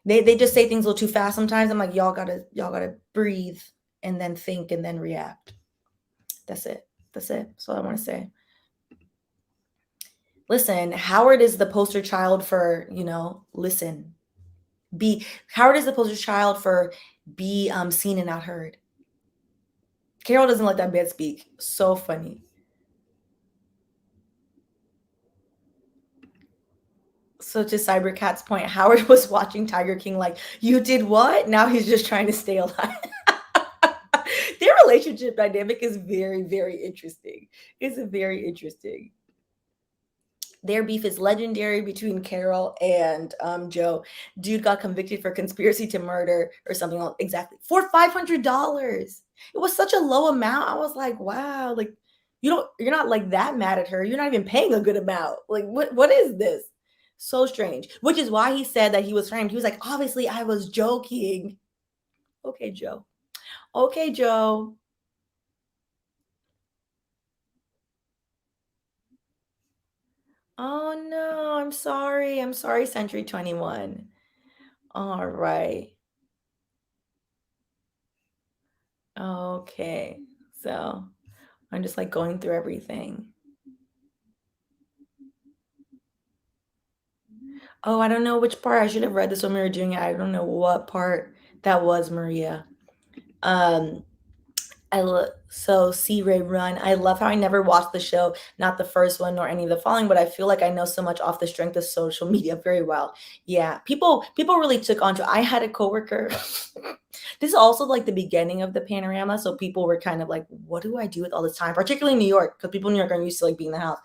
They just say things a little too fast sometimes. I'm like, y'all gotta breathe and then think and then react. That's it. That's it. That's all I want to say. Listen, Howard is the poster child for, listen. Be Howard is the poster child for be seen and not heard. Carol doesn't let that man speak. So funny. So to Cybercat's point, Howard was watching Tiger King like, you did what? Now he's just trying to stay alive. Their relationship dynamic is very, very interesting. It's very interesting. Their beef is legendary between Carol and Joe. Dude got convicted for conspiracy to murder or something else. Exactly. For $500. It was such a low amount. I was like, wow, like you're not like that mad at her. You're not even paying a good amount. Like what is this? So strange. Which is why he said that he was framed. He was like, obviously I was joking. Okay, Joe. Okay, Joe. Oh no, I'm sorry. I'm sorry, Century 21. All right. Okay. So I'm just like going through everything. Oh, I don't know which part. I should have read this when we were doing it. I don't know what part that was, Maria. Um, so C Ray Run. I love how I never watched the show, not the first one nor any of the following, but I feel like I know so much off the strength of social media very well. Yeah, people really took on to. I had a coworker. This is also like the beginning of the panorama, so people were kind of like, "What do I do with all this time?" Particularly in New York, because people in New York are used to like being in the house.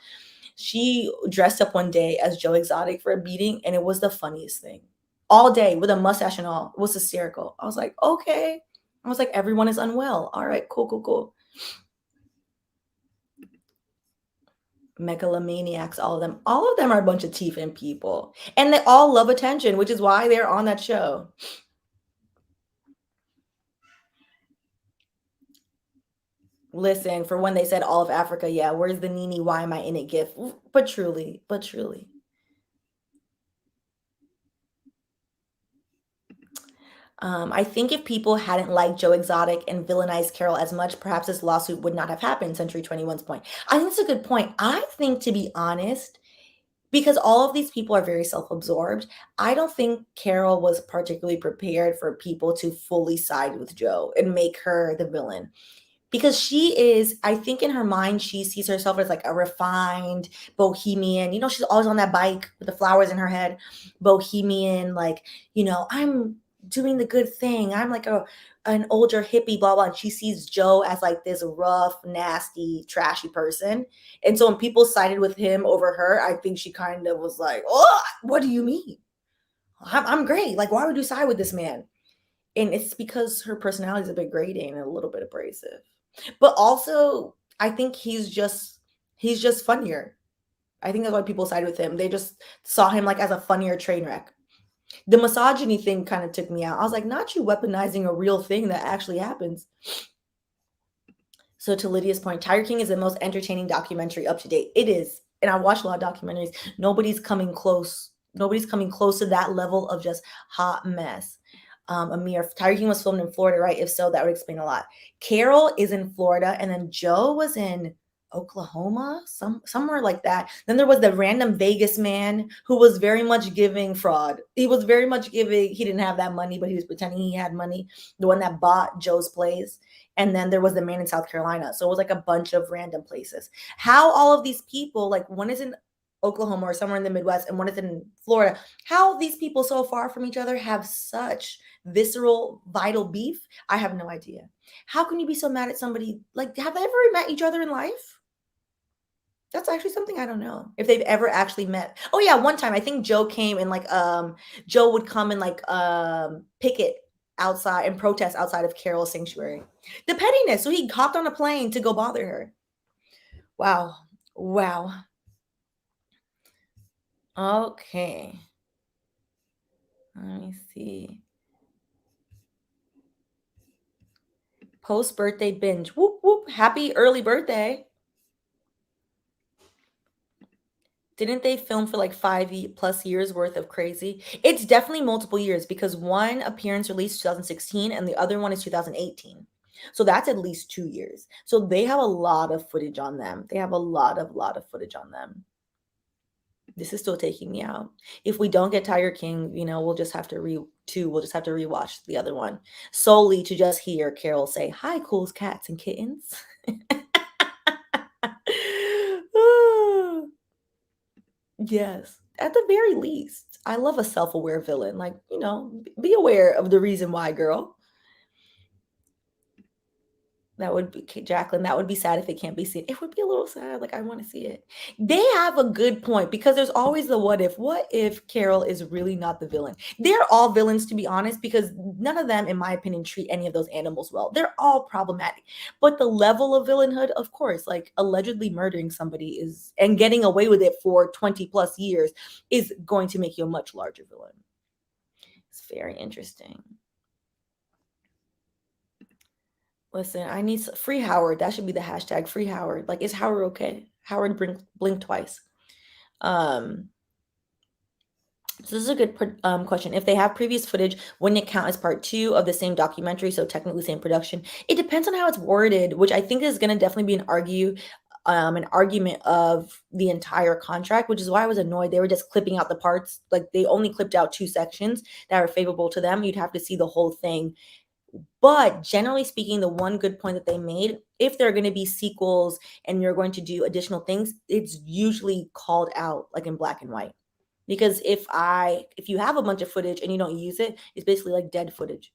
She dressed up one day as Joe Exotic for a meeting, and it was the funniest thing. All day with a mustache and all. It was hysterical. I was like, okay. I was like, everyone is unwell. All right, cool, cool, cool. Megalomaniacs, all of them. All of them are a bunch of Tiefin people. And they all love attention, which is why they're on that show. Listen, for when they said all of Africa, yeah, where's the Nini? Why am I in it gift? But truly, but truly. I think if people hadn't liked Joe Exotic and villainized Carol as much, perhaps this lawsuit would not have happened. Century 21's point. I think it's a good point. I think, to be honest, because all of these people are very self-absorbed, I don't think Carol was particularly prepared for people to fully side with Joe and make her the villain. Because she is, I think in her mind, she sees herself as like a refined bohemian. She's always on that bike with the flowers in her head, bohemian, like, I'm doing the good thing. I'm like an older hippie, blah, blah. And she sees Joe as like this rough, nasty, trashy person. And so when people sided with him over her, I think she kind of was like, oh, what do you mean? I'm great. Like, why would you side with this man? And it's because her personality is a bit grating and a little bit abrasive. But also, I think he's just funnier. I think that's why people side with him. They just saw him like as a funnier train wreck. The misogyny thing kind of took me out. I was like, not you weaponizing a real thing that actually happens. So to Lydia's point, Tiger King is the most entertaining documentary up to date. It is. And I watch a lot of documentaries. Nobody's coming close. Nobody's coming close to that level of just hot mess. Amir, Tiger King was filmed in Florida, right? If so, that would explain a lot. Carol is in Florida, and then Joe was in Oklahoma, somewhere like that. Then there was the random Vegas man who was very much giving fraud. He was very much giving, he didn't have that money, but he was pretending he had money. The one that bought Joe's place. And then there was the man in South Carolina. So it was like a bunch of random places. How all of these people, like one is in Oklahoma or somewhere in the Midwest and one is in Florida, how these people so far from each other have such visceral, vital beef, I have no idea. How can you be so mad at somebody? Like, have they ever met each other in life? That's actually something I don't know if they've ever actually met. Oh yeah, one time I think Joe came and like Joe would come and like picket outside and protest outside of Carol's sanctuary. The pettiness. So he hopped on a plane to go bother her. Wow. Wow. Okay. Let me see. Post-birthday binge. Whoop, whoop. Happy early birthday. Didn't they film for like 5+ years worth of crazy? It's definitely multiple years because one appearance released 2016 and the other one is 2018. So that's at least 2 years. So they have a lot of footage on them. They have a lot of footage on them. This is still taking me out. If we don't get Tiger King, we'll just have to rewatch the other one solely to just hear Carole say, "Hi, cool cats and kittens." Yes, at the very least. I love a self-aware villain. Like, be aware of the reason why, girl. That would be Jacqueline, that would be sad if it can't be seen. It would be a little sad, like, I wanna see it. They have a good point because there's always the what if. What if Carole is really not the villain? They're all villains, to be honest, because none of them, in my opinion, treat any of those animals well. They're all problematic. But the level of villainhood, of course, like, allegedly murdering somebody is and getting away with it for 20+ years is going to make you a much larger villain. It's very interesting. Listen, I need free Howard. That should be the hashtag, free Howard. Like, is Howard okay? Howard blink twice. So this is a good question. If they have previous footage, wouldn't it count as part 2 of the same documentary? So technically same production. It depends on how it's worded, which I think is going to definitely be an argument of the entire contract, which is why I was annoyed. They were just clipping out the parts. Like, they only clipped out 2 sections that are favorable to them. You'd have to see the whole thing. But generally speaking, the one good point that they made, if there are going to be sequels and you're going to do additional things, it's usually called out like in black and white. Because if you have a bunch of footage and you don't use it, it's basically like dead footage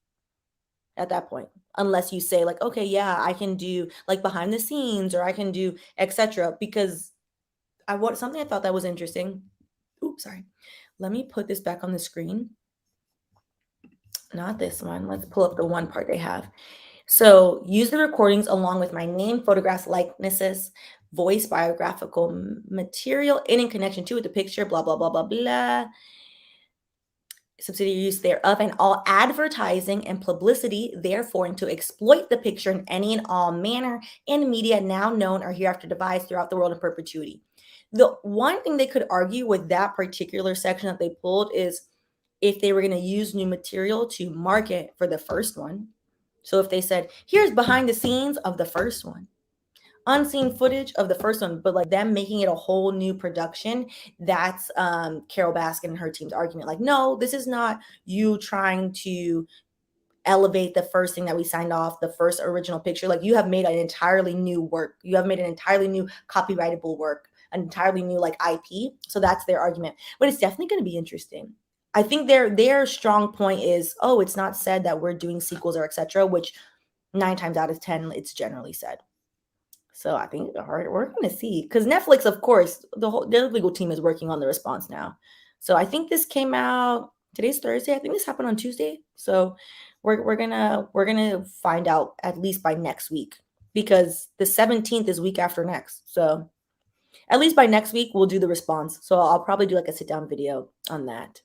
at that point. Unless you say like, okay, yeah, I can do like behind the scenes or I can do etc. Because something I thought that was interesting. Oops, sorry. Let me put this back on the screen. Not this one. Let's pull up the one part they have. So use the recordings along with my name, photographs, likenesses, voice, biographical material in connection to with the picture, blah, blah, blah, blah, blah. Subsidiary use thereof and all advertising and publicity therefore and to exploit the picture in any and all manner in media now known or hereafter devised throughout the world in perpetuity. The one thing they could argue with that particular section that they pulled is if they were going to use new material to market for the first one. So if they said, here's behind the scenes of the first one, unseen footage of the first one, but like them making it a whole new production, that's Carole Baskin and her team's argument. Like, no, this is not you trying to elevate the first thing that we signed off, the first original picture. Like, you have made an entirely new work. You have made an entirely new copyrightable work, an entirely new like IP. So that's their argument. But it's definitely going to be interesting. I think their strong point is, oh, it's not said that we're doing sequels or etc., which 9 times out of 10 it's generally said. So I think we're going to see, because Netflix, of course, their legal team is working on the response now. So I think this came out today's Thursday. I think this happened on Tuesday. So we're gonna find out at least by next week, because the 17th is week after next. So at least by next week we'll do the response. So I'll probably do like a sit down video on that.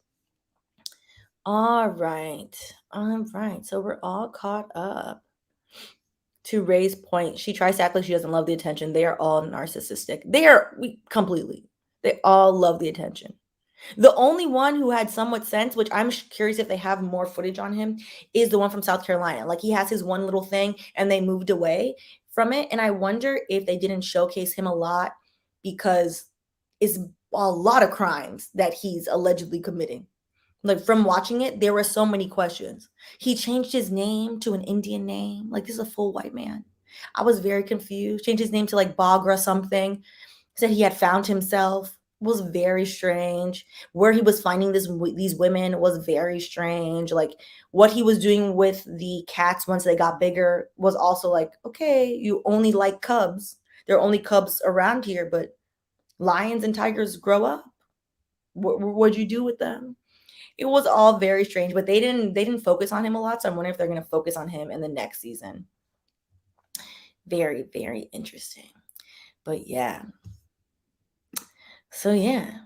All right. So we're all caught up. To Ray's point, she tries to act like she doesn't love the attention. They are all narcissistic. Completely. They all love the attention. The only one who had somewhat sense, which I'm curious if they have more footage on him, is the one from South Carolina. Like, he has his one little thing and they moved away from it. And I wonder if they didn't showcase him a lot because it's a lot of crimes that he's allegedly committing. Like, from watching it, there were so many questions. He changed his name to an Indian name. Like, this is a full white man. I was very confused. Changed his name to like Bagra something. Said he had found himself. Was very strange. Where he was finding these women was very strange. Like, what he was doing with the cats once they got bigger was also like, okay, you only like cubs. There are only cubs around here, but lions and tigers grow up. What'd you do with them? It was all very strange, but they didn't focus on him a lot. So I'm wondering if they're going to focus on him in the next season. Very, very interesting. But yeah. So yeah,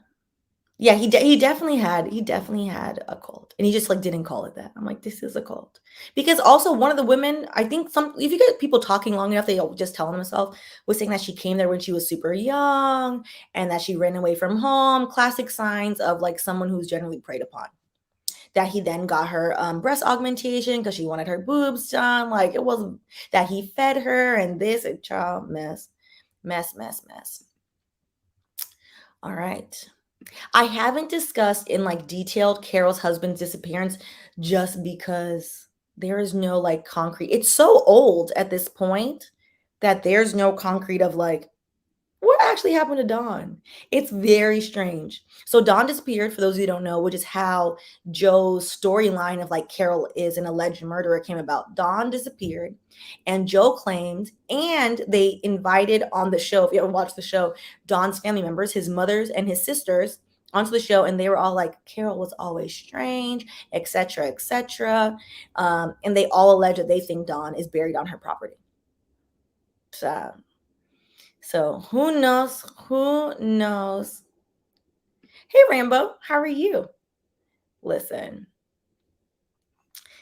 Yeah, he definitely had a cult, and he just, like, didn't call it that. I'm like, "This is a cult." Because also one of the women, I think some if you get people talking long enough, they'll just tell on themselves, was saying that she came there when she was super young and that she ran away from home, classic signs of, like, someone who's generally preyed upon. That he then got her, breast augmentation because she wanted her boobs done, like, it wasn't that he fed her and this, and child, mess, mess, mess, mess. Alright. I haven't discussed in like detailed Carol's husband's disappearance just because there is no like concrete. It's so old at this point that there's no concrete of like what actually happened to Dawn? It's very strange. So Dawn disappeared, for those of you who don't know, which is how Joe's storyline of like Carol is an alleged murderer came about. Dawn disappeared, and Joe claimed, and they invited on the show, if you ever watched the show, Dawn's family members, his mothers and his sisters, onto the show, and they were all like, Carol was always strange, etc., etc. And they all allege that they think Dawn is buried on her property. So who knows? Who knows? Hey Rambo, how are you? Listen.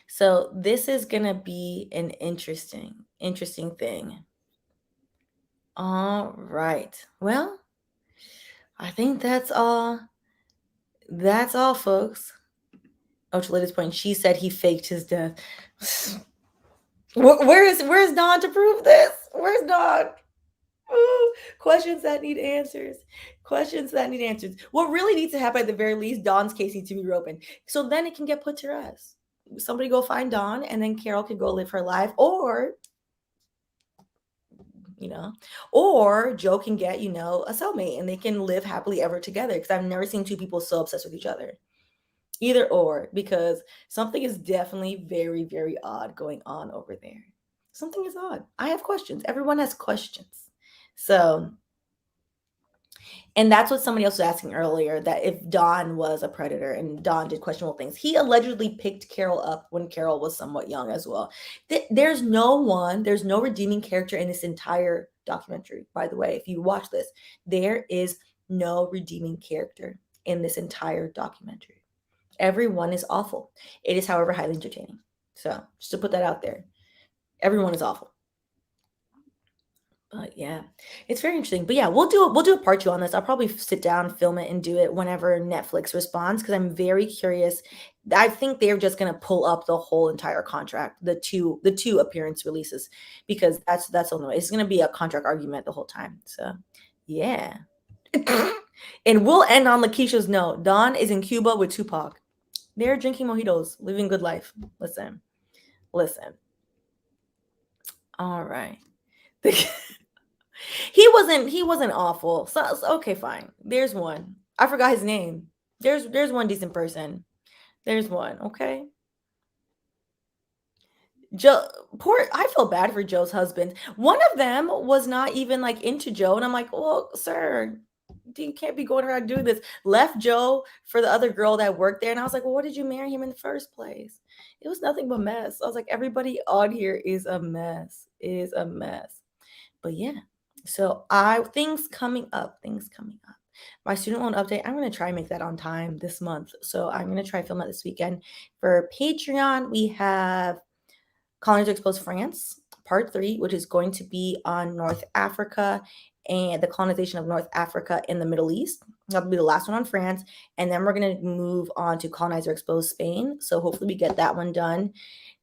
So this is gonna be an interesting thing. All right. Well, I think that's all. That's all, folks. Oh, to latest point, she said he faked his death. Where's Dawn to prove this? Where's Dawn? Ooh, questions that need answers. Questions that need answers. What really needs to happen at the very least, Dawn's case needs to be reopened. So then it can get put to rest. Somebody go find Dawn, and then Carol can go live her life. Or, or Joe can get, a cellmate and they can live happily ever together. Because I've never seen two people so obsessed with each other. Either or, because something is definitely very, very odd going on over there. Something is odd. I have questions. Everyone has questions. So, and that's what somebody else was asking earlier, that if Don was a predator and Don did questionable things. He allegedly picked Carol up when Carol was somewhat young as well. There's no redeeming character in this entire documentary, by the way. If you watch this, there is no redeeming character in this entire documentary. Everyone is awful. It is, however, highly entertaining. So just to put that out there, everyone is awful. But yeah, it's very interesting. But yeah, we'll do a part 2 on this. I'll probably sit down, film it, and do it whenever Netflix responds, because I'm very curious. I think they're just gonna pull up the whole entire contract, the two appearance releases, because that's all. It's gonna be a contract argument the whole time. So yeah. And we'll end on Lakeisha's note. Dawn is in Cuba with Tupac. They're drinking mojitos, living good life. Listen. All right. He wasn't awful. So okay, fine. There's one. I forgot his name. There's one decent person. There's one, okay? Joe, I feel bad for Joe's husband. One of them was not even like into Joe, and I'm like, well, sir, you can't be going around doing this. Left Joe for the other girl that worked there, and I was like, well, what did you marry him in the first place? It was nothing but mess. I was like, everybody on here is a mess. But yeah, so things coming up. My student loan update, I'm going to try and make that on time this month. So I'm going to try film it this weekend. For Patreon, we have Colonies Exposed France, part 3, which is going to be on North Africa and the colonization of North Africa in the Middle East. That'll be the last one on France. And then we're going to move on to Colonizer Exposed Spain. So hopefully we get that one done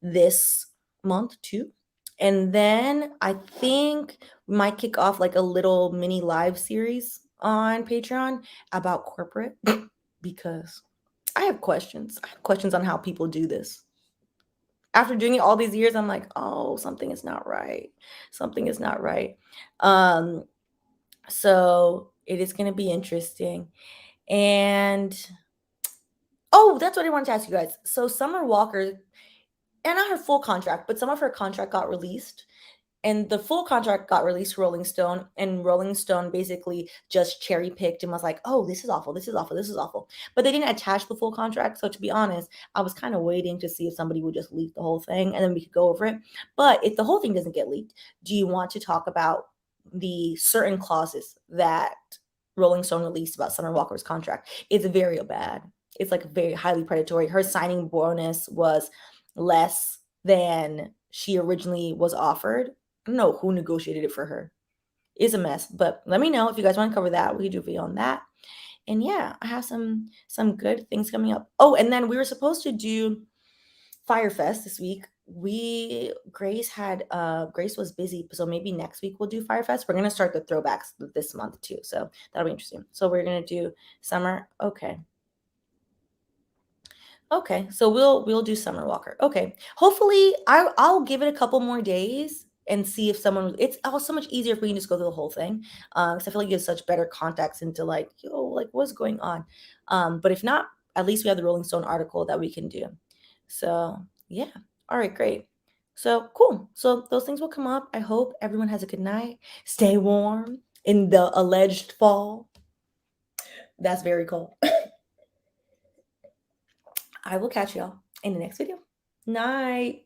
this month too. And then I think we might kick off like a little mini live series on Patreon about corporate, because I have questions. I have questions on how people do this. After doing it all these years, I'm like, oh, something is not right. So it is going to be interesting. And oh, that's what I wanted to ask you guys. So Summer Walker, and not her full contract, but some of her contract got released. And the full contract got released to Rolling Stone, and Rolling Stone basically just cherry picked and was like, oh, this is awful. But they didn't attach the full contract. So to be honest, I was kind of waiting to see if somebody would just leak the whole thing and then we could go over it. But if the whole thing doesn't get leaked, do you want to talk about the certain clauses that Rolling Stone released about Summer Walker's contract. It's very bad. It's like very highly predatory. Her signing bonus was less than she originally was offered. I don't know who negotiated it for her. It's a mess, but let me know if you guys want to cover that. We could do a video on that. And yeah, I have some good things coming up. Oh, and then we were supposed to do Firefest this week. Grace was busy, so maybe next week we'll do Firefest. We're gonna start the throwbacks this month too, so that'll be interesting. So we're gonna do summer. Okay, so we'll do Summer Walker. Okay, hopefully I'll give it a couple more days and see if someone. It's so much easier if we can just go through the whole thing, because I feel like it gives such better context into like what's going on. But if not, at least we have the Rolling Stone article that we can do. So yeah, all right, great. So cool. So those things will come up. I hope everyone has a good night. Stay warm in the alleged fall. That's very cold. I will catch y'all in the next video. Night.